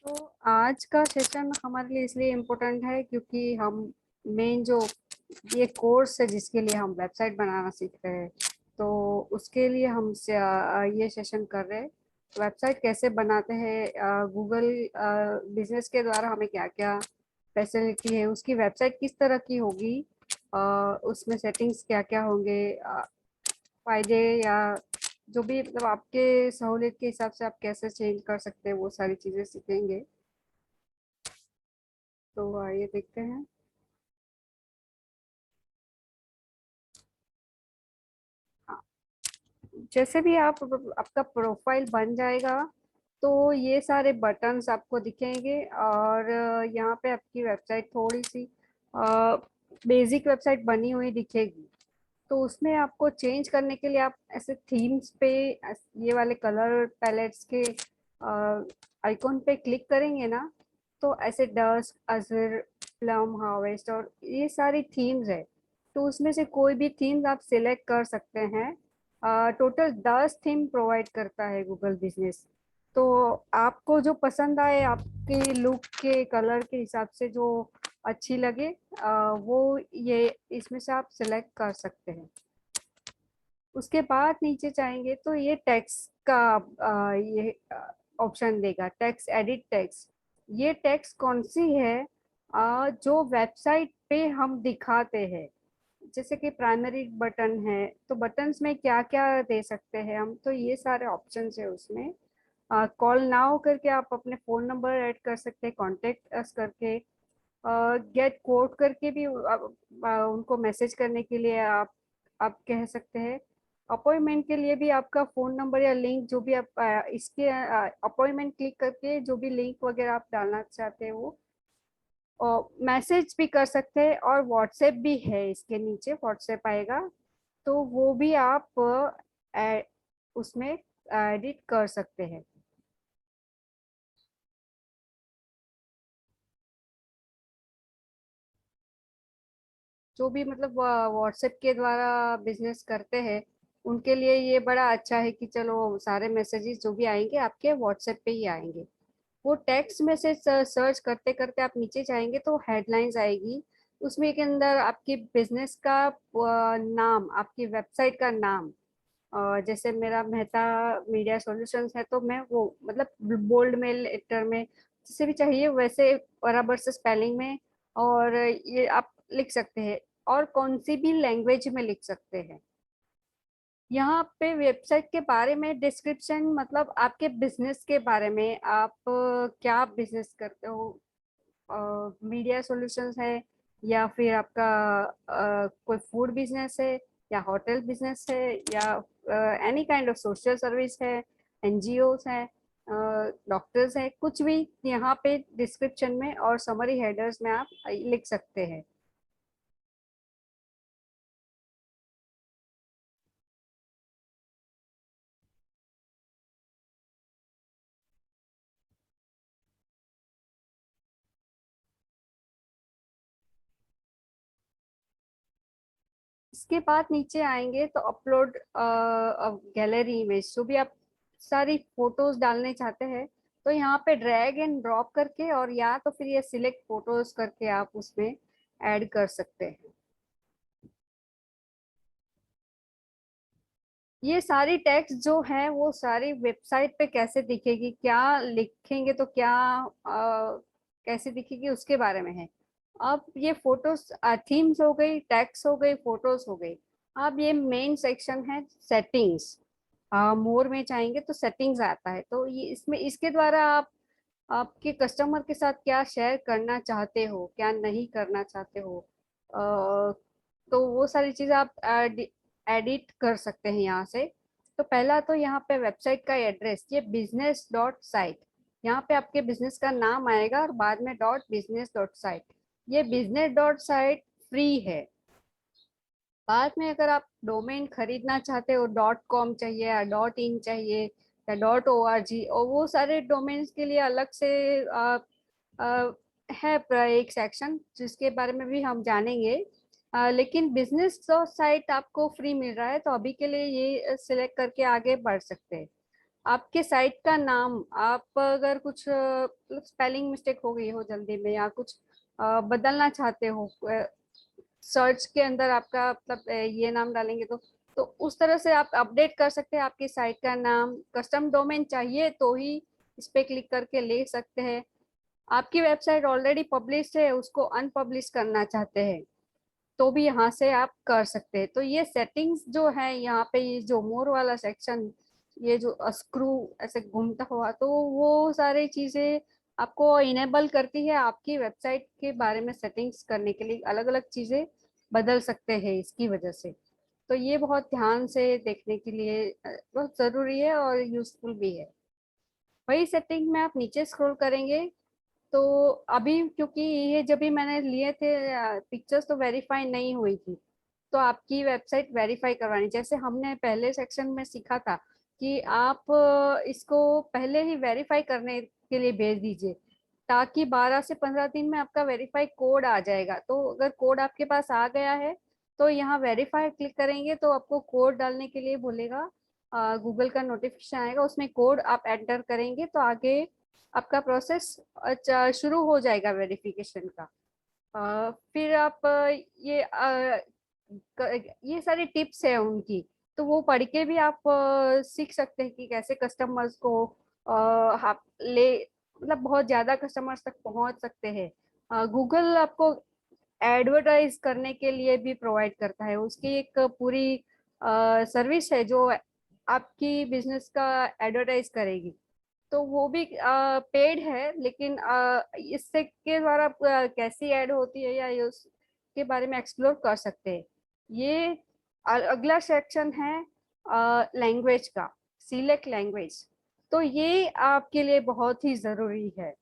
तो आज का सेशन हमारे लिए इसलिए इम्पोर्टेंट है क्योंकि हम मेन जो ये कोर्स है जिसके लिए हम वेबसाइट बनाना सीख रहे हैं, तो उसके लिए हम ये सेशन कर रहे हैं। वेबसाइट कैसे बनाते हैं, गूगल बिजनेस के द्वारा हमें क्या क्या फैसिलिटी है, उसकी वेबसाइट किस तरह की होगी, अ, उसमें सेटिंग्स क्या क्या होंगे, फायदे या जो भी मतलब आपके सहूलियत के हिसाब से आप कैसे चेंज कर सकते हैं, वो सारी चीज़ें सीखेंगे। तो आइए देखते हैं। हाँ, जैसे भी आप आपका प्रोफाइल बन जाएगा तो ये सारे बटन्स आपको दिखेंगे और यहाँ पे आपकी वेबसाइट थोड़ी सी बेसिक वेबसाइट बनी हुई दिखेगी। तो उसमें आपको चेंज करने के लिए आप ऐसे थीम्स पे ये वाले कलर पैलेट्स के आइकॉन पे क्लिक करेंगे ना, तो ऐसे डस्ट अजर प्लम हार्वेस्ट और ये सारी थीम्स है। तो उसमें से कोई भी थीम्स आप सिलेक्ट कर सकते हैं। टोटल 10 थीम प्रोवाइड करता है गूगल बिजनेस। तो आपको जो पसंद आए, आपके लुक के कलर के हिसाब से जो अच्छी लगे, वो ये इसमें से आप सिलेक्ट कर सकते हैं। उसके बाद नीचे जाएंगे तो ये टेक्स्ट का ये ऑप्शन देगा, टेक्स्ट एडिट टेक्स्ट। ये टेक्स्ट कौन सी है, जो वेबसाइट पे हम दिखाते हैं। जैसे कि प्राइमरी बटन है तो बटन्स में क्या क्या दे सकते हैं हम, तो ये सारे ऑप्शंस है उसमें। कॉल नाउ करके आप अपने फ़ोन नंबर ऐड कर सकते हैं, कॉन्टेक्ट अस करके, गेट कोड करके भी उनको मैसेज करने के लिए आप कह सकते हैं। अपॉइंटमेंट के लिए भी आपका फ़ोन नंबर या लिंक जो भी आप इसके अपॉइंटमेंट क्लिक करके जो भी लिंक वगैरह आप डालना चाहते हैं वो, और मैसेज भी कर सकते हैं। और व्हाट्सएप भी है, इसके नीचे व्हाट्सएप आएगा, तो वो भी आप उसमें एडिट कर सकते हैं। जो भी मतलब व्हाट्सएप के द्वारा बिजनेस करते हैं उनके लिए ये बड़ा अच्छा है कि चलो सारे मैसेजेस जो भी आएंगे आपके व्हाट्सएप पे ही आएंगे। वो टेक्स्ट मैसेज सर्च करते करते आप नीचे जाएंगे तो हेडलाइंस आएगी। उसमें के अंदर आपकी बिजनेस का नाम, आपकी वेबसाइट का नाम, जैसे मेरा मेहता मीडिया सॉल्यूशंस है तो मैं वो मतलब बोल्ड में लेटर में जिसे भी चाहिए वैसे बराबर से स्पेलिंग में, और ये आप लिख सकते हैं। और कौन सी भी लैंग्वेज में लिख सकते हैं। यहाँ पे वेबसाइट के बारे में डिस्क्रिप्शन, मतलब आपके बिजनेस के बारे में, आप क्या बिजनेस करते हो, मीडिया सॉल्यूशंस है या फिर आपका कोई फूड बिजनेस है या होटल बिजनेस है या any kind of social service है, एनजीओस है, डॉक्टर्स है, कुछ भी यहाँ पे डिस्क्रिप्शन में और समरी हेडर्स में आप लिख सकते हैं। इसके बाद नीचे आएंगे तो अपलोड गैलरी इमेज, जो भी आप सारी फोटोज डालने चाहते हैं तो यहाँ पे ड्रैग एंड ड्रॉप करके और या तो फिर ये सिलेक्ट फोटोज करके आप उसमें ऐड कर सकते हैं। ये सारी टेक्स्ट जो है वो सारी वेबसाइट पे कैसे दिखेगी, क्या लिखेंगे तो क्या कैसे दिखेगी उसके बारे में है। अब ये फोटोज थीम्स हो गई, टेक्स्ट हो गई, फोटोज हो गई। अब ये मेन सेक्शन है सेटिंग्स। मोर में जाएंगे तो सेटिंग्स आता है, तो ये इसमें इसके द्वारा आप आपके कस्टमर के साथ क्या शेयर करना चाहते हो, क्या नहीं करना चाहते हो, तो वो सारी चीज़ आप एडिट कर सकते हैं यहाँ से। तो पहला तो यहाँ पे वेबसाइट का एड्रेस, ये बिजनेस डॉट साइट, यहाँ पे आपके बिजनेस का नाम आएगा और बाद में डॉट बिजनेस डॉट साइट। ये बिजनेस डॉट साइट फ्री है। बाद में अगर आप डोमेन खरीदना चाहते हो, डॉट कॉम चाहिए या डॉट इन चाहिए या डॉट ओ आर जी, और वो सारे डोमेन्स के लिए अलग से आ, है एक सेक्शन जिसके बारे में भी हम जानेंगे। लेकिन बिजनेस साइट आपको फ्री मिल रहा है तो अभी के लिए ये सिलेक्ट करके आगे बढ़ सकते हैं। आपके साइट का नाम, आप अगर कुछ स्पेलिंग मिस्टेक हो गई हो जल्दी में, या कुछ बदलना चाहते हो, सर्च के अंदर आपका मतलब ये नाम डालेंगे तो उस तरह से आप अपडेट कर सकते हैं आपकी साइट का नाम। कस्टम डोमेन चाहिए तो ही इस पे क्लिक करके ले सकते हैं। आपकी वेबसाइट ऑलरेडी पब्लिश है, उसको अनपब्लिश करना चाहते हैं तो भी यहाँ से आप कर सकते हैं। तो ये सेटिंग्स जो है यहाँ पे, ये जो मोर वाला सेक्शन, ये जो स्क्रू ऐसे घूमता हुआ, तो वो सारी चीजें आपको इनेबल करती है आपकी वेबसाइट के बारे में सेटिंग्स करने के लिए। अलग अलग चीजें बदल सकते हैं इसकी वजह से। तो ये बहुत ध्यान से देखने के लिए बहुत जरूरी है और यूजफुल भी है। वही सेटिंग में आप नीचे स्क्रॉल करेंगे तो अभी क्योंकि ये जब भी मैंने लिए थे पिक्चर्स तो वेरीफाई नहीं हुई थी, तो आपकी वेबसाइट वेरीफाई करवानी, जैसे हमने पहले सेक्शन में सीखा था कि आप इसको पहले ही वेरीफाई करने के लिए भेज दीजिए, ताकि 12 से 15 दिन में आपका वेरीफाई कोड आ जाएगा। तो अगर कोड आपके पास आ गया है तो यहाँ वेरीफाई क्लिक करेंगे तो आपको कोड डालने के लिए बोलेगा, गूगल का नोटिफिकेशन आएगा, उसमें कोड आप एंटर करेंगे तो आगे आपका प्रोसेस अच्छा शुरू हो जाएगा वेरिफिकेशन का। फिर आप ये सारी टिप्स है उनकी, तो वो पढ़ के भी आप सीख सकते हैं कि कैसे कस्टमर्स को आप ले, मतलब बहुत ज्यादा कस्टमर्स तक पहुंच सकते हैं। गूगल आपको एडवर्टाइज करने के लिए भी प्रोवाइड करता है, उसकी एक पूरी सर्विस है जो आपकी बिजनेस का एडवर्टाइज करेगी। तो वो भी पेड है, लेकिन इससे के द्वारा कैसी ऐड होती है या ये उसके बारे में एक्सप्लोर कर सकते हैं। ये अगला सेक्शन है लैंग्वेज का, सिलेक्ट लैंग्वेज। तो ये आपके लिए बहुत ही जरूरी है,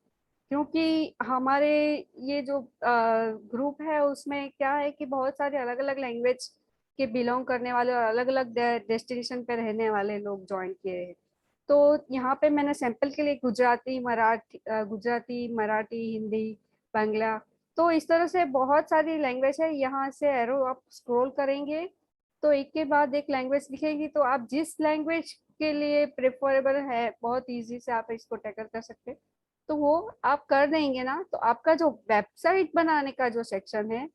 क्योंकि हमारे ये जो ग्रुप है उसमें क्या है कि बहुत सारे अलग अलग लैंग्वेज के बिलोंग करने वाले और अलग अलग डेस्टिनेशन पे रहने वाले लोग ज्वाइन किए हैं। तो यहाँ पे मैंने सैंपल के लिए गुजराती, मराठी, हिंदी, बांग्ला, तो इस तरह से बहुत सारी लैंग्वेज है। यहाँ से एरो आप स्क्रॉल करेंगे तो एक के बाद एक लैंग्वेज दिखेगी, तो आप जिस लैंग्वेज के लिए प्रेफरेबल है बहुत इजी से आप इसको टैकल कर सकते हैं। तो वो आप कर देंगे ना, तो आपका जो वेबसाइट बनाने का जो सेक्शन है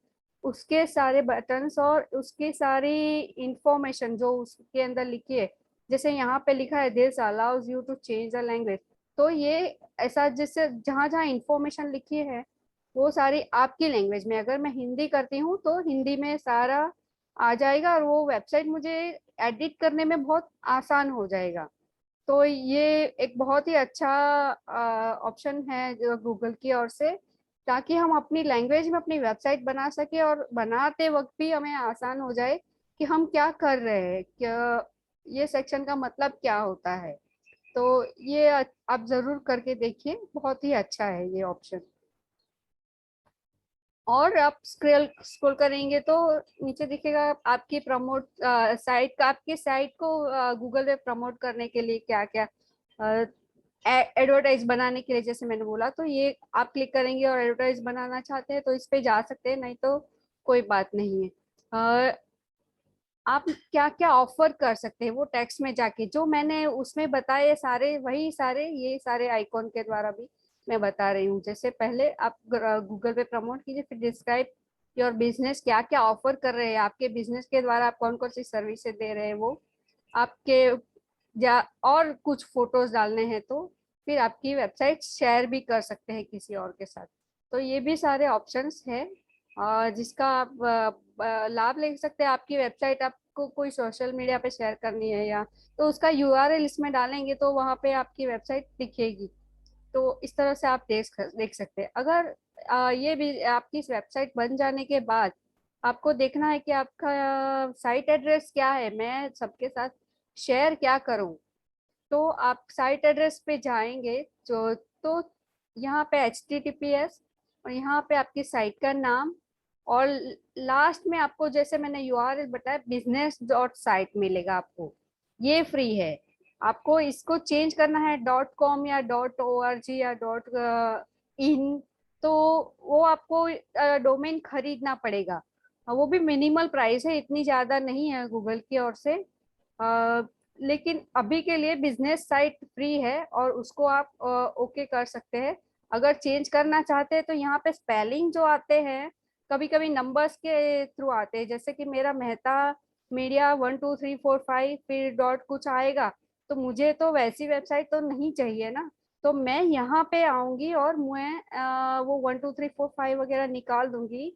उसके सारे बटन्स और उसकी सारी इंफॉर्मेशन जो उसके अंदर लिखी है, जैसे यहाँ पे लिखा है this allows you to change the language, तो ये ऐसा जैसे जहाँ जहाँ इंफॉर्मेशन लिखी है वो सारी आपकी लैंग्वेज में, अगर मैं हिंदी करती हूँ तो हिंदी में सारा आ जाएगा और वो वेबसाइट मुझे एडिट करने में बहुत आसान हो जाएगा। तो ये एक बहुत ही अच्छा ऑप्शन है जो गूगल की ओर से, ताकि हम अपनी लैंग्वेज में अपनी वेबसाइट बना सके और बनाते वक्त भी हमें आसान हो जाए कि हम क्या कर रहे हैं, क्या ये सेक्शन का मतलब क्या होता है। तो ये आप जरूर करके देखिए, बहुत ही अच्छा है ये ऑप्शन। और आप स्क्रॉल स्क्रॉल करेंगे तो नीचे दिखेगा आपकी प्रमोट साइट का, आपके साइट को गूगल पे प्रमोट करने के लिए क्या क्या एडवर्टाइज बनाने के लिए, जैसे मैंने बोला, तो ये आप क्लिक करेंगे और एडवर्टाइज बनाना चाहते हैं तो इस पे जा सकते हैं, नहीं तो कोई बात नहीं है। आप क्या क्या ऑफर कर सकते हैं वो टेक्स्ट में जाके जो मैंने उसमें बताए सारे, वही सारे ये सारे आइकॉन के द्वारा भी मैं बता रही हूँ। जैसे पहले आप गूगल पे प्रमोट कीजिए, फिर डिस्क्राइब योर बिजनेस, क्या क्या ऑफर कर रहे हैं आपके बिजनेस के द्वारा, आप कौन कौन सी सर्विसेज दे रहे हैं वो आपके, या और कुछ फोटोज डालने हैं तो फिर आपकी वेबसाइट शेयर भी कर सकते हैं किसी और के साथ। तो ये भी सारे ऑप्शंस हैं जिसका आप लाभ ले सकते हैं। आपकी वेबसाइट आपको कोई सोशल मीडिया पे शेयर करनी है या, तो उसका यूआरएल इसमें डालेंगे तो वहाँ पे आपकी वेबसाइट दिखेगी। तो इस तरह से आप देख सकते हैं। अगर ये भी आपकी वेबसाइट बन जाने के बाद आपको देखना है कि आपका साइट एड्रेस क्या है, मैं सबके साथ शेयर क्या करूं, तो आप साइट एड्रेस पे जाएंगे जो, तो यहाँ पे HTTPS और यहाँ पे आपकी साइट का नाम, और लास्ट में आपको जैसे मैंने यूआरएल बताया business.site मिलेगा आपको, ये फ्री है। आपको इसको चेंज करना है .com या .org या .in, तो वो आपको डोमेन खरीदना पड़ेगा। वो भी मिनिमल प्राइस है, इतनी ज्यादा नहीं है गूगल की ओर से। लेकिन अभी के लिए बिजनेस साइट फ्री है और उसको आप ओके कर सकते हैं। अगर चेंज करना चाहते हैं तो यहाँ पे स्पेलिंग जो आते हैं कभी कभी नंबर्स के थ्रू आते हैं, जैसे कि मेरा मेहता मीडिया 1 2 3 4 5 फिर डॉट कुछ आएगा, तो मुझे तो वैसी वेबसाइट तो नहीं चाहिए ना। तो मैं यहाँ पे आऊंगी और मैं वो 1 2 3 4 5 वगैरह निकाल दूंगी,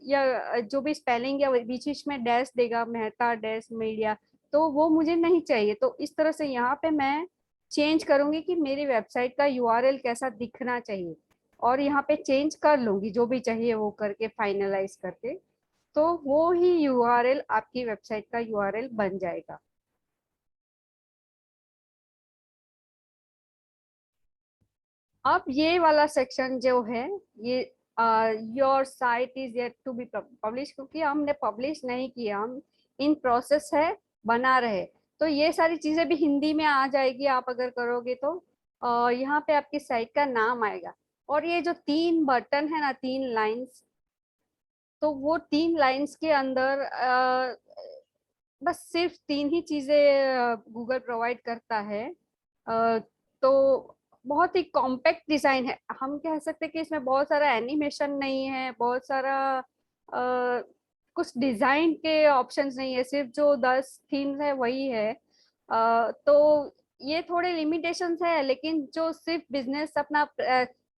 या जो भी स्पेलिंग या बीच बीच में डैश देगा, मेहता डैश मीडिया, तो वो मुझे नहीं चाहिए। तो इस तरह से यहाँ पे मैं चेंज करूंगी कि मेरी वेबसाइट का यूआरएल कैसा दिखना चाहिए, और यहाँ पे चेंज कर लूंगी जो भी चाहिए वो करके फाइनलाइज करके, तो वो ही यूआरएल आपकी वेबसाइट का यूआरएल बन जाएगा। अब ये वाला सेक्शन जो है, ये your site is yet to be publish, क्योंकि हमने पब्लिश नहीं किया, हम इन प्रोसेस है, बना रहे। तो ये सारी चीजें भी हिंदी में आ जाएगी आप अगर करोगे तो। यहाँ पे आपकी साइट का नाम आएगा, और ये जो 3 बटन है ना, 3 लाइंस, तो वो 3 लाइंस के अंदर बस सिर्फ 3 ही चीजें गूगल प्रोवाइड करता है। तो बहुत ही कॉम्पैक्ट डिजाइन है, हम कह सकते हैं कि इसमें बहुत सारा एनिमेशन नहीं है, बहुत सारा कुछ डिजाइन के ऑप्शंस नहीं है, सिर्फ जो 10 थीम्स है वही है। तो ये थोड़े लिमिटेशंस है, लेकिन जो सिर्फ बिजनेस अपना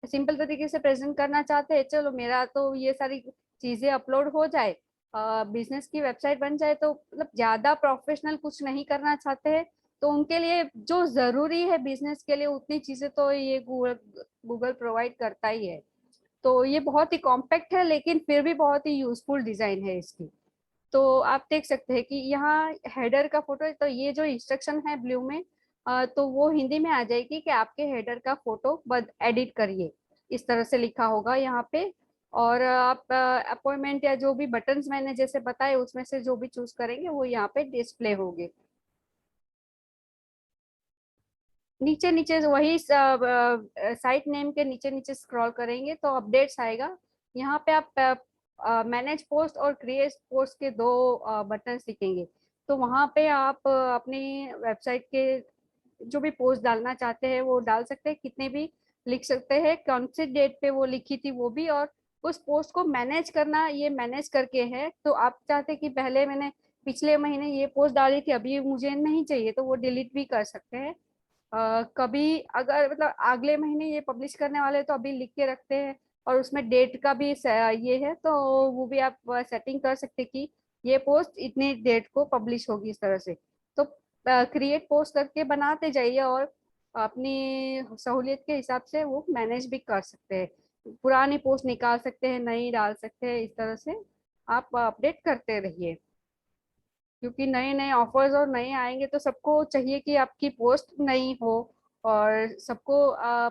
सिंपल तरीके से प्रेजेंट करना चाहते हैं, चलो मेरा तो ये सारी चीजें अपलोड हो जाए, बिजनेस की वेबसाइट बन जाए, तो मतलब ज्यादा प्रोफेशनल कुछ नहीं करना चाहते हैं, तो उनके लिए जो जरूरी है बिजनेस के लिए उतनी चीजें तो ये गूगल गूगल प्रोवाइड करता ही है। तो ये बहुत ही कॉम्पैक्ट है, लेकिन फिर भी बहुत ही यूजफुल डिजाइन है इसकी। तो आप देख सकते हैं कि यहाँ हेडर का फोटो है, तो ये जो इंस्ट्रक्शन है ब्लू में, तो वो हिंदी में आ जाएगी कि आपके हेडर का फोटो बद एडिट करिए, इस तरह से लिखा होगा यहाँ पे। और आप अपॉइंटमेंट या जो भी बटन्स मैंने जैसे बताए उसमें से जो भी चूज करेंगे वो यहाँ पे डिस्प्ले होंगे। नीचे नीचे वही साइट नेम के नीचे नीचे स्क्रॉल करेंगे तो अपडेट्स आएगा। यहाँ पे आप मैनेज पोस्ट और क्रिएट पोस्ट के दो बटन दिखेंगे। तो वहाँ पे आप अपनी वेबसाइट के जो भी पोस्ट डालना चाहते हैं वो डाल सकते हैं, कितने भी लिख सकते हैं, कौन सी डेट पे वो लिखी थी वो भी, और उस पोस्ट को मैनेज करना, ये मैनेज करके है। तो आप चाहते कि पहले मैंने पिछले महीने ये पोस्ट डाली थी, अभी मुझे नहीं चाहिए, तो वो डिलीट भी कर सकते हैं। कभी अगर मतलब अगले महीने ये पब्लिश करने वाले हैं, तो अभी लिख के रखते हैं, और उसमें डेट का भी ये है, तो वो भी आप सेटिंग कर सकते हैं कि ये पोस्ट इतनी डेट को पब्लिश होगी, इस तरह से। तो क्रिएट पोस्ट करके बनाते जाइए, और अपनी सहूलियत के हिसाब से वो मैनेज भी कर सकते हैं, पुरानी पोस्ट निकाल सकते हैं, नई डाल सकते हैं, इस तरह से आप अपडेट करते रहिए, क्योंकि नए नए ऑफर्स और नए आएंगे तो सबको चाहिए कि आपकी पोस्ट नई हो, और सबको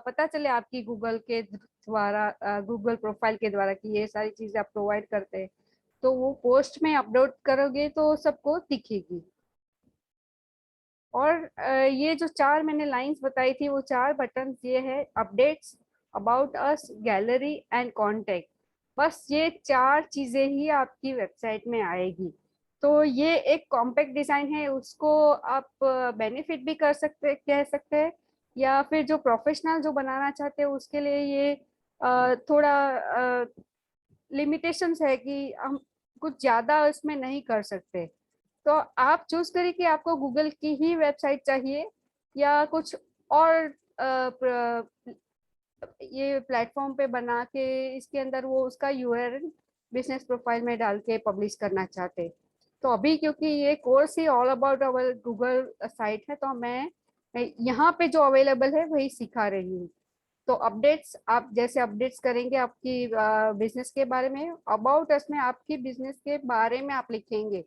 पता चले आपकी गूगल के द्वारा, गूगल प्रोफाइल के द्वारा कि ये सारी चीजें आप प्रोवाइड करते हैं। तो वो पोस्ट में अपलोड करोगे तो सबको दिखेगी। और ये जो 4 मैंने लाइंस बताई थी, वो 4 बटन ये है: updates, about us, gallery and contact. बस ये 4 चीजें ही आपकी वेबसाइट में आएगी। तो ये एक कॉम्पैक्ट डिजाइन है, उसको आप बेनिफिट भी कर सकते कह सकते हैं, या फिर जो प्रोफेशनल जो बनाना चाहते हैं उसके लिए ये थोड़ा लिमिटेशंस है कि हम कुछ ज्यादा इसमें नहीं कर सकते। तो आप चूज करिए कि आपको गूगल की ही वेबसाइट चाहिए, या कुछ और ये प्लेटफॉर्म पे बना के इसके अंदर वो उसका यूआरएल बिजनेस प्रोफाइल में डाल के पब्लिश करना चाहते। तो अभी क्योंकि ये course he all about our Google site है, तो मैं यहाँ पे जो अवेलेबल है वही सिखा रही हूँ। तो अपडेट्स, आप जैसे अपडेट्स करेंगे आपकी बिजनेस के बारे में, अबाउट अस में आपकी बिजनेस के बारे में आप लिखेंगे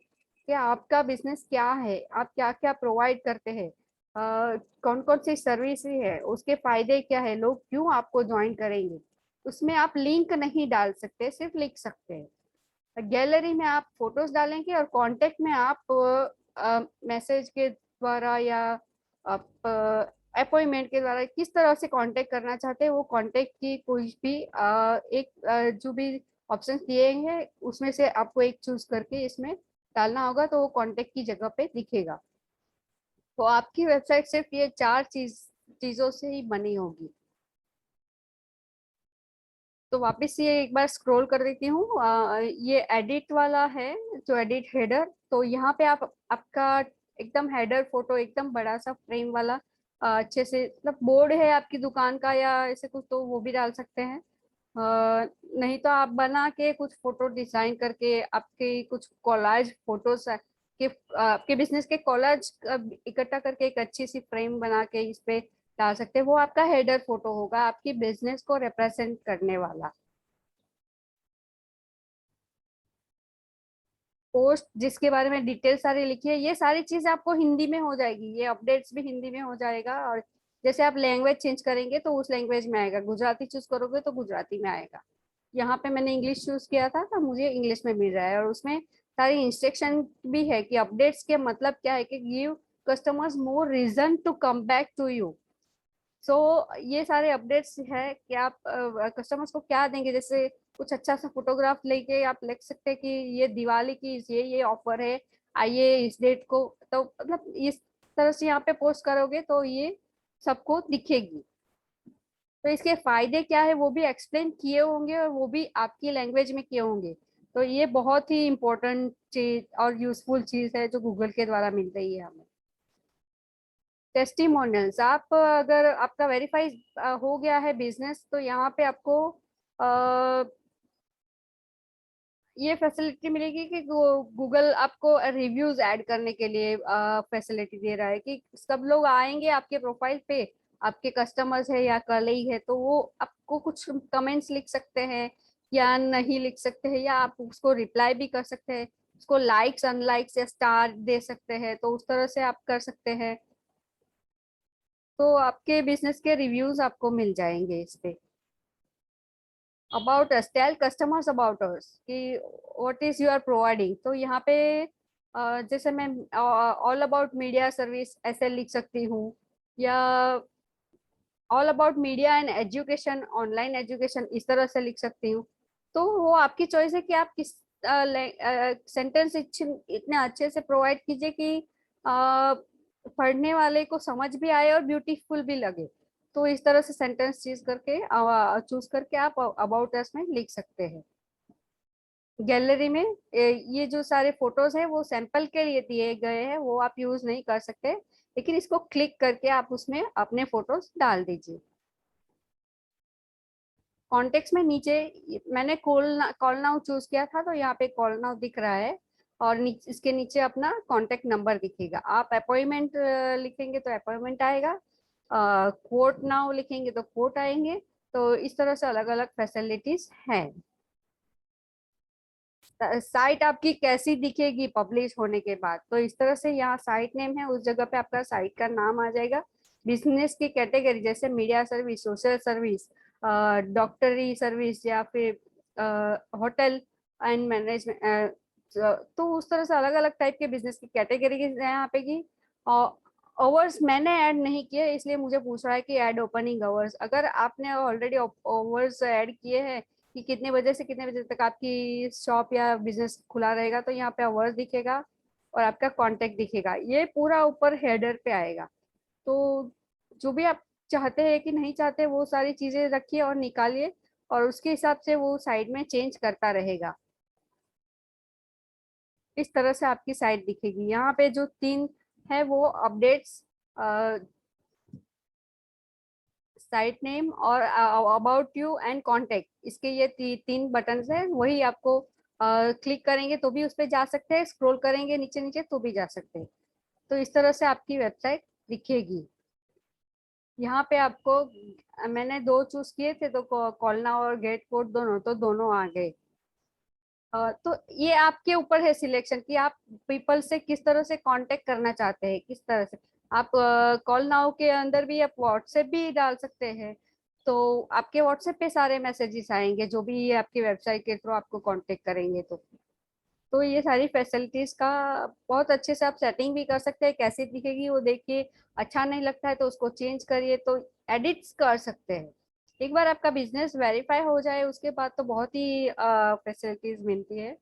कि आपका बिजनेस क्या है, आप क्या क्या प्रोवाइड करते हैं, कौन कौन सी सर्विस है, उसके फायदे क्या है, लोग क्यों आपको ज्वाइन करेंगे। उसमें आप लिंक नहीं डाल सकते, सिर्फ लिख सकते हैं। गैलरी में आप फोटोज डालेंगे, और कांटेक्ट में आप मैसेज के द्वारा या आप अपॉइंटमेंट के द्वारा किस तरह से कांटेक्ट करना चाहते हैं, वो कांटेक्ट की कोई भी एक जो भी ऑप्शन दिए हैं उसमें से आपको एक चूज करके इसमें डालना होगा, तो वो कांटेक्ट की जगह पे दिखेगा। तो आपकी वेबसाइट सिर्फ ये चार चीजों से ही बनी होगी। तो वापस ये एक बार स्क्रॉल कर देती हूँ। ये एडिट वाला है, जो एडिट हेडर, तो यहाँ पे आप आपका एकदम हेडर फोटो एकदम बड़ा सा फ्रेम वाला, अच्छे से मतलब बोर्ड है आपकी दुकान का या ऐसे कुछ, तो वो भी डाल सकते हैं। नहीं तो आप बना के कुछ फोटो डिजाइन करके आपके कुछ कॉलेज फोटोज के, आपके बिजनेस के कॉलेज इकट्ठा करके एक अच्छी सी फ्रेम बना के इस पे डाल सकते हैं। वो आपका हेडर फोटो होगा आपकी बिजनेस को रिप्रेजेंट करने वाला। पोस्ट जिसके बारे में डिटेल सारी लिखी है, ये सारी चीज आपको हिंदी में हो जाएगी, ये अपडेट्स भी हिंदी में हो जाएगा। और जैसे आप लैंग्वेज चेंज करेंगे तो उस लैंग्वेज में आएगा, गुजराती चूज करोगे तो गुजराती में आएगा। यहाँ पे मैंने इंग्लिश चूज किया था तो मुझे इंग्लिश में मिल रहा है। और उसमें सारी इंस्ट्रक्शन भी है कि अपडेट्स के मतलब क्या है, कि give customers more reason to come back to you. So ये सारे अपडेट्स है कि आप कस्टमर्स को क्या देंगे। जैसे कुछ अच्छा सा फोटोग्राफ लेके आप लिख सकते हैं कि ये दिवाली की ये ऑफर है, आइए इस डेट को। तो मतलब इस तरह से यहाँ पे पोस्ट करोगे तो ये सबको दिखेगी। तो इसके फायदे क्या है वो भी एक्सप्लेन किए होंगे, और वो भी आपकी लैंग्वेज में किए होंगे। तो ये बहुत ही इम्पोर्टेंट चीज और यूजफुल चीज है जो गूगल के द्वारा मिल रही है हमें। टेस्टिमोनियल्स, आप अगर आपका वेरीफाई हो गया है बिजनेस, तो यहाँ पे आपको ये फैसिलिटी मिलेगी कि गूगल आपको रिव्यूज ऐड करने के लिए फैसिलिटी दे रहा है कि सब लोग आएंगे आपके प्रोफाइल पे, आपके कस्टमर्स है या कलीग है, तो वो आपको कुछ कमेंट्स लिख सकते हैं या नहीं लिख सकते हैं, या आप उसको रिप्लाई भी कर सकते हैं, उसको लाइक्स अनलाइक्स या स्टार दे सकते हैं, तो उस तरह से आप कर सकते हैं। तो आपके बिजनेस के रिव्यूज आपको मिल जाएंगे इस पे। About us, tell customers about us कि what is you are providing. तो यहाँ पे जैसे मैं ऑल अबाउट मीडिया सर्विस ऐसे लिख सकती हूँ, या all about media and education, online education, इस तरह से लिख सकती हूँ। तो वो आपकी चॉइस है कि आप किस सेंटेंस इतने अच्छे से प्रोवाइड कीजिए कि पढ़ने वाले को समझ भी आए और ब्यूटीफुल भी लगे। तो इस तरह से सेंटेंस चूज करके आप अबाउट अस में लिख सकते हैं। गैलरी में ये जो सारे फोटोज है वो सैंपल के लिए दिए गए हैं, वो आप यूज नहीं कर सकते, लेकिन इसको क्लिक करके आप उसमें अपने फोटोज डाल दीजिए। कॉन्टेक्स्ट में नीचे मैंने कॉल नाउ चूज किया था, तो यहाँ पे कॉल नाउ दिख रहा है। और इसके नीचे अपना कॉन्टेक्ट नंबर दिखेगा। आप अपॉइंटमेंट लिखेंगे तो अपॉइंटमेंट आएगा, कोट नाउ लिखेंगे तो कोट आएंगे। तो इस तरह से अलग अलग फैसिलिटीज हैं। साइट आपकी कैसी दिखेगी पब्लिश होने के बाद, तो इस तरह से यहाँ साइट नेम है, उस जगह पे आपका साइट का नाम आ जाएगा। बिजनेस की कैटेगरी जैसे मीडिया सर्विस, सोशल सर्विस, डॉक्टरी सर्विस, या फिर होटल एंड मैनेजमेंट, तो उस तरह से अलग अलग टाइप के बिजनेस की कैटेगरी है यहाँ पे की। आवर्स मैंने ऐड नहीं किए, इसलिए मुझे पूछ रहा है कि ऐड ओपनिंग आवर्स। अगर आपने ऑलरेडी आवर्स ऐड किए हैं कि कितने बजे से कितने बजे तक आपकी शॉप या बिजनेस खुला रहेगा, तो यहाँ पे आवर्स दिखेगा और आपका कांटेक्ट दिखेगा, ये पूरा ऊपर हेडर पे आएगा। तो जो भी आप चाहते हैं कि नहीं चाहते वो सारी चीजें रखिए और निकालिए, और उसके हिसाब से वो साइड में चेंज करता रहेगा। इस तरह से आपकी साइट दिखेगी। यहाँ पे जो तीन है वो अपडेट्स, साइट नेम और अबाउट यू एंड कांटेक्ट, इसके ये तीन बटन है, वही आपको क्लिक करेंगे तो भी उस पर जा सकते हैं, स्क्रॉल करेंगे नीचे नीचे तो भी जा सकते हैं। तो इस तरह से आपकी वेबसाइट दिखेगी। यहाँ पे आपको मैंने दो चूज किए थे, तो कॉल नाउ और गेट कोड दोनों, तो दोनों आ गए। तो ये आपके ऊपर है सिलेक्शन कि आप पीपल से किस तरह से कांटेक्ट करना चाहते हैं, किस तरह से। आप कॉल नाउ के अंदर भी आप व्हाट्सएप भी डाल सकते हैं, तो आपके व्हाट्सएप पे सारे मैसेजेस आएंगे जो भी आपकी वेबसाइट के थ्रू आपको कांटेक्ट करेंगे। तो ये सारी फैसिलिटीज का बहुत अच्छे से आप सेटिंग भी कर सकते हैं, कैसी दिखेगी वो देखिए। अच्छा नहीं लगता है तो उसको चेंज करिए, तो एडिट्स कर सकते हैं। एक बार आपका बिजनेस वेरीफाई हो जाए उसके बाद तो बहुत ही फैसिलिटीज मिलती है।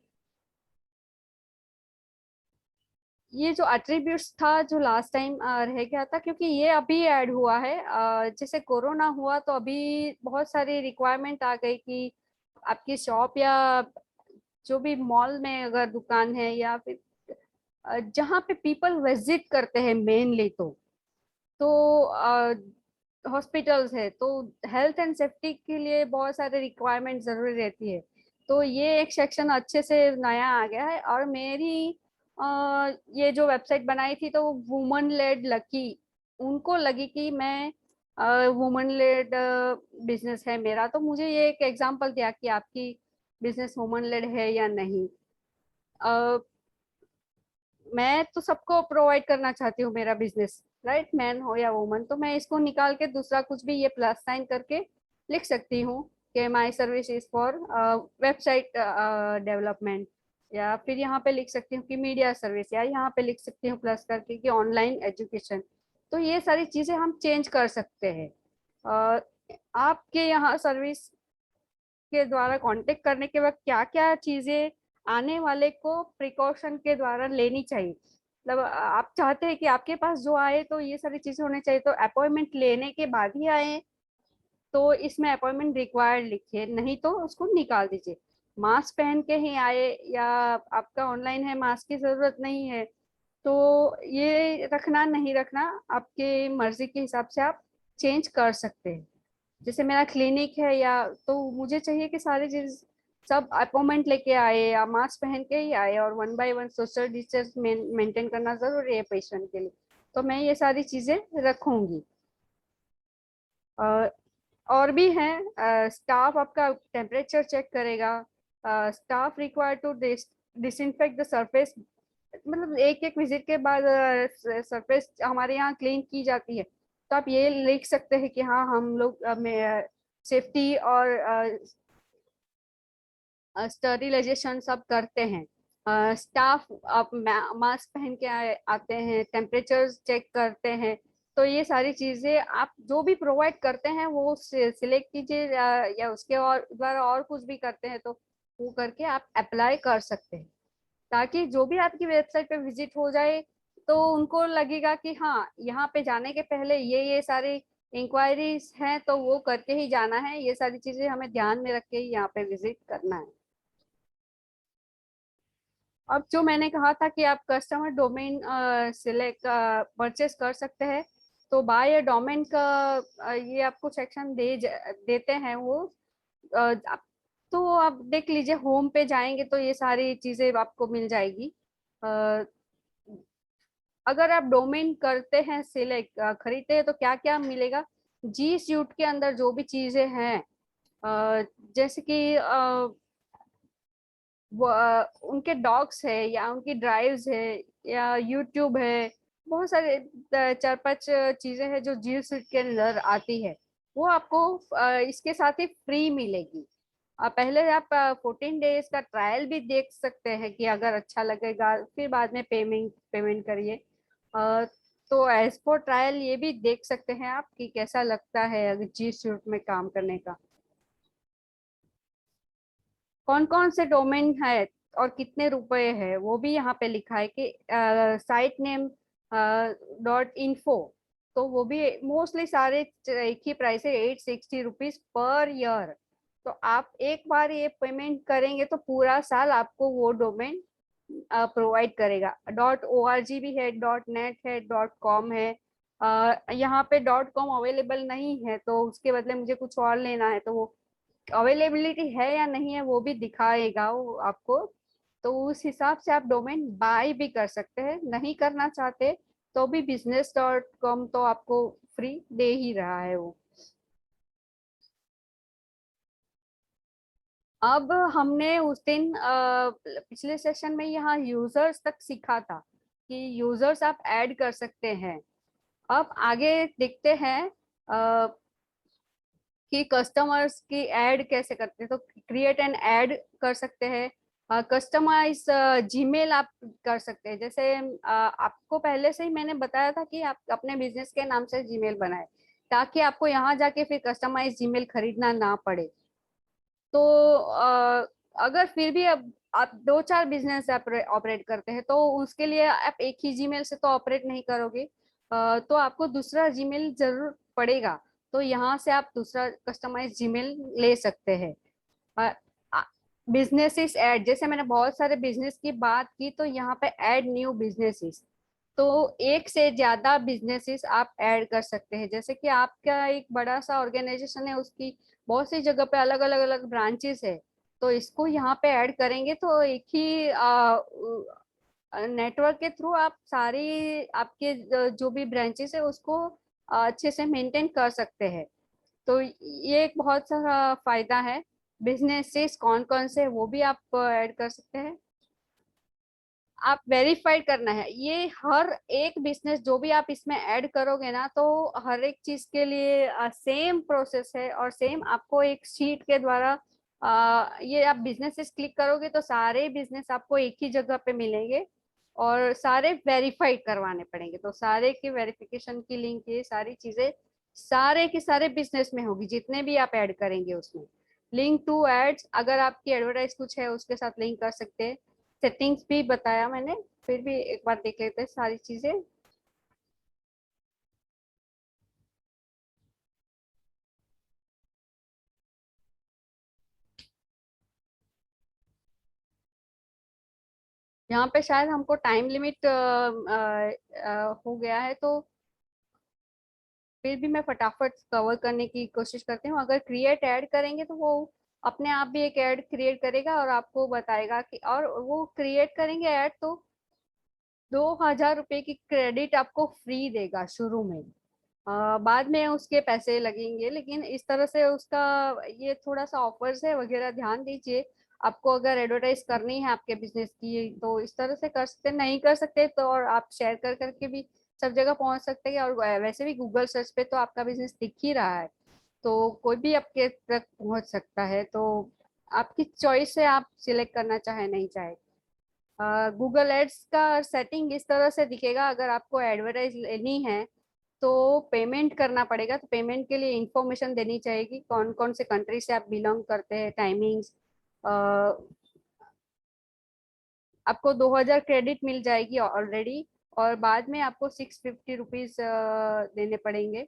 ये जो एट्रीब्यूट्स था जो लास्ट टाइम रह गया था, क्योंकि ये अभी ऐड हुआ है। जैसे कोरोना हुआ तो अभी बहुत सारी रिक्वायरमेंट आ गई कि आपकी शॉप या जो भी मॉल में अगर दुकान है या फिर जहाँ पे पीपल विजिट करते हैं मेनली, तो हॉस्पिटल्स है, तो हेल्थ एंड सेफ्टी के लिए बहुत सारे रिक्वायरमेंट जरूरी रहती है। तो ये एक सेक्शन अच्छे से नया आ गया है। और मेरी ये जो वेबसाइट बनाई थी तो वुमन लेड लकी, उनको लगी कि मैं वुमन लेड बिजनेस है मेरा, तो मुझे ये एक एग्जांपल दिया कि आपकी बिजनेस वुमन लेड है या नहीं। मैं तो सबको प्रोवाइड करना चाहती हूँ मेरा बिजनेस, राइट, मैन हो या वुमन। तो मैं इसको निकाल के दूसरा कुछ भी ये प्लस साइन करके लिख सकती हूँ कि माई service is for website development, या फिर यहाँ पे लिख सकती हूँ कि मीडिया सर्विस, या यहाँ पे लिख सकती हूँ प्लस करके कि ऑनलाइन एजुकेशन। तो ये सारी चीजें हम चेंज कर सकते हैं। अ, आपके यहाँ सर्विस के द्वारा कांटेक्ट करने के वक्त क्या क्या चीजें आने वाले को प्रिकॉशन के द्वारा लेनी चाहिए, मतलब आप चाहते हैं कि आपके पास जो आए तो ये सारी चीजें होनी चाहिए, तो अपॉइंटमेंट लेने के बाद ही आए तो इसमें अपॉइंटमेंट रिक्वायर्ड लिखिए, नहीं तो उसको निकाल दीजिए। मास्क पहन के ही आए, या आपका ऑनलाइन है मास्क की जरूरत नहीं है, तो ये रखना नहीं रखना आपके मर्जी के हिसाब से आप चेंज कर सकते हैं। जैसे मेरा क्लिनिक है, या तो मुझे चाहिए कि सारी चीज सब अपॉइंटमेंट लेके आए या मास्क पहन के ही आए, और 1 बाय 1 सोशल डिस्टेंस मेंटेन करना जरूरी है पेशेंट के लिए। तो मैं ये सारी चीजें रखूंगी। अ, और भी है, स्टाफ आपका टेम्परेचर चेक करेगा, staff require to disinfect the surface, मतलब एक एक विजिट के बाद सरफेस हमारे यहाँ क्लीन की जाती है। तो आप ये लिख सकते हैं कि हाँ हम लोग सेफ्टी और स्टरिलाइजेशन सब करते हैं। स्टाफ आप मास्क पहन के आते हैं, टेम्परेचर चेक करते हैं। तो ये सारी चीजें आप जो भी प्रोवाइड करते हैं वो सिलेक्ट कीजिए, या उसके और द्वारा और कुछ भी करते हैं तो वो करके आप अप्लाई कर सकते हैं, ताकि जो भी आपकी वेबसाइट पे विजिट हो जाए तो उनको लगेगा कि हाँ यहाँ पे जाने के पहले ये सारी इंक्वायरीज हैं तो वो करके ही जाना है, ये सारी चीजें हमें ध्यान में रख के ही यहाँ पे विजिट करना है। अब जो मैंने कहा था कि आप कस्टमर डोमेन सिलेक्ट परचेस कर सकते हैं, तो बाय डोमेन का ये आपको सेक्शन देते हैं वो। तो आप देख लीजिए, होम पे जाएंगे तो ये सारी चीजें आपको मिल जाएगी। अ, अगर आप डोमेन करते हैं सिलेक्ट खरीदते हैं तो क्या क्या मिलेगा। जी सूट के अंदर जो भी चीजें हैं, जैसे कि उनके डॉग्स है या उनकी ड्राइव्स है या यूट्यूब है, बहुत सारे 4-5 चीजें हैं जो जी सूट के अंदर आती है, वो आपको इसके साथ ही फ्री मिलेगी। पहले आप 14 डेज का ट्रायल भी देख सकते हैं कि अगर अच्छा लगेगा फिर बाद में पेमेंट पेमेंट करिए। अ, तो एज पर ट्रायल ये भी देख सकते हैं आप कि कैसा लगता है अगर जी सूट में काम करने का। कौन कौन से डोमेन है और कितने रुपए है वो भी यहाँ पे लिखा है कि साइट नेम .info, तो वो भी मोस्टली सारे एक ही प्राइस है, 860 रुपीज पर ईयर। तो आप एक बार ये पेमेंट करेंगे तो पूरा साल आपको वो डोमेन प्रोवाइड करेगा। .org भी है, .net है, .com है। यहाँ पे .com अवेलेबल नहीं है तो उसके बदले मुझे कुछ और लेना है तो वो अवेलेबिलिटी है या नहीं है वो भी दिखाएगा वो आपको। तो उस हिसाब से आप डोमेन बाय भी कर सकते हैं, नहीं करना चाहते तो भी business.com तो आपको फ्री दे ही रहा है वो। अब हमने उस दिन पिछले सेशन में यहाँ यूजर्स तक सीखा था कि यूजर्स आप ऐड कर सकते हैं। अब आगे देखते हैं कि कस्टमर्स की ऐड कैसे करते हैं, तो क्रिएट एन ऐड कर सकते हैं। कस्टमाइज जीमेल आप कर सकते हैं, जैसे आपको पहले से ही मैंने बताया था कि आप अपने बिजनेस के नाम से जीमेल बनाए ताकि आपको यहाँ जाके फिर कस्टमाइज जीमेल खरीदना ना पड़े। तो अगर फिर भी अब आप 2-4 बिजनेस ऑपरेट करते हैं तो उसके लिए आप एक ही जीमेल से तो ऑपरेट नहीं करोगे, तो आपको दूसरा जीमेल जरूर पड़ेगा। तो यहाँ से आप दूसरा कस्टमाइज जीमेल ले सकते हैं। बिजनेसेस ऐड, जैसे मैंने बहुत सारे बिजनेस की बात की, तो यहाँ पे ऐड न्यू बिजनेसेस, तो एक से ज्यादा बिजनेसेस आप ऐड कर सकते हैं। जैसे कि आपका एक बड़ा सा ऑर्गेनाइजेशन है, उसकी बहुत सी जगह पे अलग अलग अलग ब्रांचेस है, तो इसको यहाँ पे ऐड करेंगे तो एक ही नेटवर्क के थ्रू आप सारी आपके जो भी ब्रांचेस है उसको अच्छे से मेंटेन कर सकते हैं। तो ये एक बहुत सारा फायदा है। बिजनेसेस कौन कौन से वो भी आप ऐड कर सकते हैं। आप वेरीफाइड करना है ये हर एक बिजनेस जो भी आप इसमें ऐड करोगे ना, तो हर एक चीज के लिए सेम प्रोसेस है, और सेम आपको एक शीट के द्वारा ये आप बिजनेसेस क्लिक करोगे तो सारे बिजनेस आपको एक ही जगह पे मिलेंगे, और सारे वेरीफाइड करवाने पड़ेंगे। तो सारे की वेरिफिकेशन की लिंक, ये सारी चीजें सारे के सारे बिजनेस में होगी, जितने भी आप ऐड करेंगे उसमें। लिंक टू एड्स, अगर आपकी एडवर्टाइज कुछ है उसके साथ लिंक कर सकते हैं। सेटिंग्स भी बताया मैंने, फिर भी एक बार देख लेते हैं सारी चीजें। यहाँ पे शायद हमको टाइम लिमिट हो गया है, तो फिर भी मैं फटाफट कवर करने की कोशिश करती हूँ। अगर क्रिएट ऐड करेंगे तो वो अपने आप भी एक ऐड क्रिएट करेगा और आपको बताएगा कि, और वो क्रिएट करेंगे ऐड तो 2,000 रुपये की क्रेडिट आपको फ्री देगा शुरू में। बाद में उसके पैसे लगेंगे, लेकिन इस तरह से उसका ये थोड़ा सा ऑफर्स है वगैरह, ध्यान दीजिए। आपको अगर एडवर्टाइज करनी है आपके बिजनेस की तो इस तरह से कर सकते, नहीं कर सकते तो और आप शेयर कर करके भी सब जगह पहुंच सकते हैं। और वैसे भी गूगल सर्च पे तो आपका बिजनेस दिख ही रहा है, तो कोई भी आपके तक पहुंच सकता है। तो आपकी चॉइस है, आप सिलेक्ट करना चाहे नहीं चाहे। गूगल एड्स का सेटिंग इस तरह से दिखेगा। अगर आपको एडवर्टाइज लेनी है तो पेमेंट करना पड़ेगा, तो पेमेंट के लिए इंफॉर्मेशन देनी चाहिए, कौन कौन से कंट्री से आप बिलोंग करते हैं, टाइमिंग्स। आपको 2,000 क्रेडिट मिल जाएगी ऑलरेडी, और बाद में आपको 650 रुपीज देने पड़ेंगे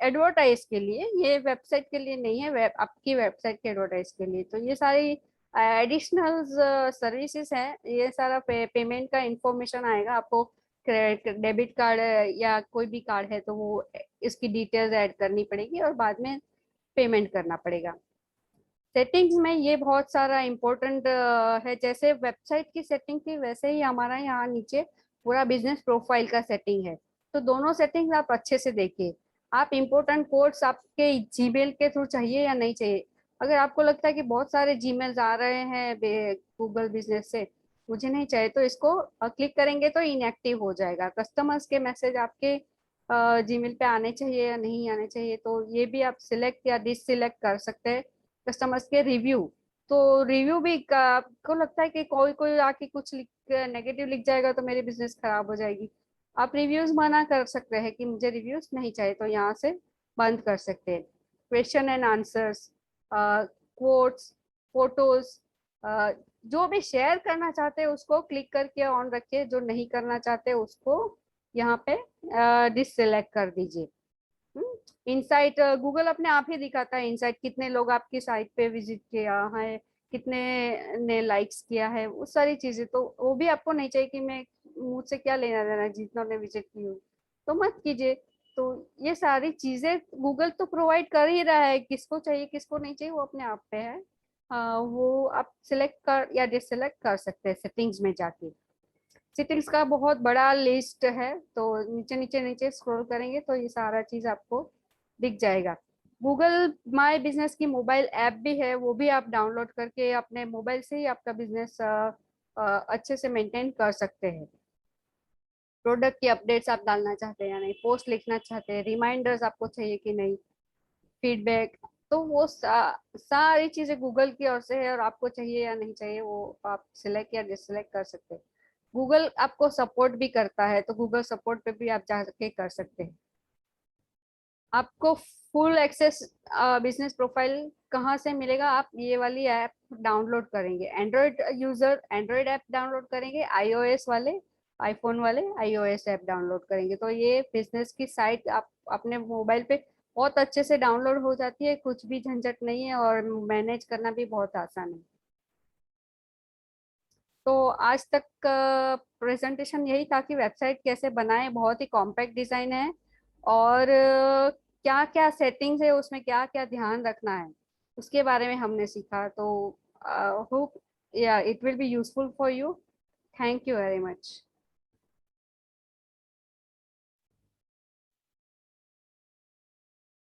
एडवर्टाइज के लिए। ये वेबसाइट के लिए नहीं है, आपकी वेबसाइट के एडवर्टाइज के लिए। तो ये सारी एडिशनल सर्विसेज हैं। ये सारा पेमेंट का इंफॉर्मेशन आएगा आपको। डेबिट कार्ड या कोई भी कार्ड है तो वो इसकी डिटेल्स ऐड करनी पड़ेगी और बाद में पेमेंट करना पड़ेगा। सेटिंग्स में ये बहुत सारा इम्पोर्टेंट है। जैसे वेबसाइट की सेटिंग थी वैसे ही हमारा यहाँ नीचे पूरा बिजनेस प्रोफाइल का सेटिंग है। तो दोनों सेटिंग्स आप अच्छे से देखिए। आप इम्पोर्टेंट कोड्स आपके जीमेल के थ्रू चाहिए या नहीं चाहिए। अगर आपको लगता है कि बहुत सारे जीमेल्स आ रहे हैं गूगल बिजनेस से, मुझे नहीं चाहिए, तो इसको क्लिक करेंगे तो इनएक्टिव हो जाएगा। कस्टमर्स के मैसेज आपके जीमेल पे आने चाहिए या नहीं आने चाहिए, तो ये भी आप सिलेक्ट या डिससिलेक्ट कर सकते हैं। कस्टमर्स के रिव्यू, तो रिव्यू भी आपको लगता है कि कोई कोई आके कुछ लिख, नेगेटिव लिख जाएगा तो मेरी बिजनेस खराब हो जाएगी, आप रिव्यूज मना कर सकते हैं कि मुझे रिव्यूज नहीं चाहिए, तो यहाँ से बंद कर सकते हैं। Question and answers, quotes, photos, जो भी शेयर करना चाहते हैं उसको क्लिक करके ऑन रखिए, जो नहीं करना चाहते उसको यहाँ पे डिससेलेक्ट कर दीजिए। इनसाइट गूगल अपने आप ही दिखाता है, इनसाइट कितने लोग आपकी साइट पे विजिट किया है, कितने ने लाइक्स किया है, वो सारी चीजें। तो वो भी आपको नहीं चाहिए कि मैं, मुझसे क्या लेना देना जितना ने विजिट की हो, तो मत कीजिए। तो ये सारी चीजें गूगल तो प्रोवाइड कर ही रहा है, किसको चाहिए किसको नहीं चाहिए वो अपने आप पे है। वो आप सिलेक्ट कर या डिससिलेक्ट कर सकते हैं सेटिंग्स में जाके। सेटिंग्स का बहुत बड़ा लिस्ट है, तो नीचे नीचे नीचे स्क्रॉल करेंगे तो ये सारा चीज आपको दिख जाएगा। गूगल माय बिजनेस की मोबाइल ऐप भी है, वो भी आप डाउनलोड करके अपने मोबाइल से ही आपका बिजनेस अच्छे से मेंटेन कर सकते हैं। प्रोडक्ट की अपडेट्स आप डालना चाहते हैं या नहीं, पोस्ट लिखना चाहते हैं, रिमाइंडर्स आपको चाहिए कि नहीं, फीडबैक, तो वो सारी चीजें गूगल की ओर से है, और आपको चाहिए या नहीं चाहिए वो आप सिलेक्ट या डिससिलेक्ट कर सकते हैं। गूगल आपको सपोर्ट भी करता है, तो गूगल सपोर्ट पे भी आप जाके कर सकते हैं। आपको फुल एक्सेस बिजनेस प्रोफाइल कहाँ से मिलेगा? आप ये वाली ऐप डाउनलोड करेंगे, Android user Android app download करेंगे, आईओएस वाले आईफोन वाले आईओएस ऐप डाउनलोड करेंगे, तो ये बिजनेस की साइट आप अपने मोबाइल पे बहुत अच्छे से डाउनलोड हो जाती है, कुछ भी झंझट नहीं है और मैनेज करना भी बहुत आसान है। तो आज तक प्रेजेंटेशन यही था कि वेबसाइट कैसे बनाएं, बहुत ही कॉम्पैक्ट डिजाइन है, और क्या क्या सेटिंग्स है उसमें, क्या क्या ध्यान रखना है उसके बारे में हमने सीखा। तो होप या it will be useful for you. Thank you very much.